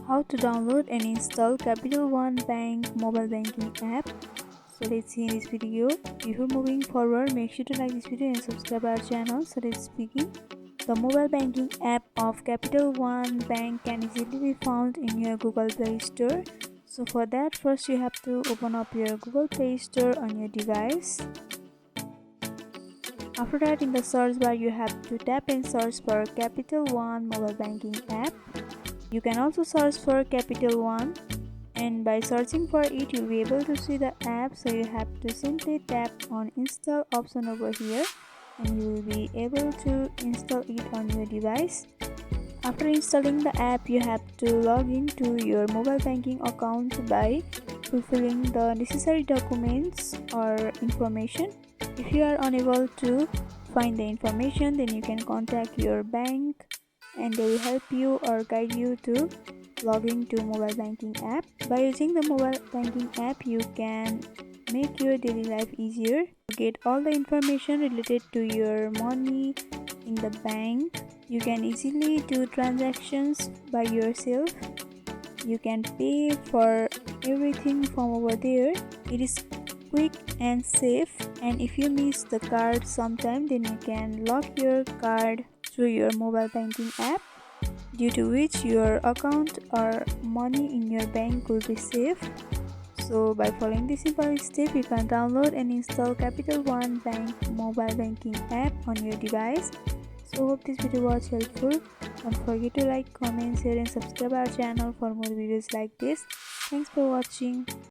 How to download and install Capital One Bank mobile banking app. So let's see in this video. Before moving forward, make sure to like this video and subscribe our channel. So let's begin. The mobile banking app of Capital One Bank can easily be found in your Google Play Store. So for that, first you have to open up your Google Play Store on your device. After that, in the search bar, you have to tap and search for Capital One mobile banking app. You can also search for Capital One, and by searching for it, you'll be able to see the app. So you have to simply tap on install option over here, and you will be able to install it on your device. After installing the app, you have to log into your mobile banking account by fulfilling the necessary documents or information. If you are unable to find the information, then you can contact your bank and they will help you or guide you to log into mobile banking app. By using the mobile banking app, you can make your daily life easier. You get all the information related to your money in the bank. You can easily do transactions by yourself. You can pay for everything from over there. It is quick and safe, and if you miss the card sometime, then you can lock your card through your mobile banking app, due to which your account or money in your bank will be safe. So by following this simple step, you can download and install Capital One Bank mobile banking app on your device. So hope this video was helpful. Don't forget to like, comment, share and subscribe our channel for more videos like this. Thanks for watching.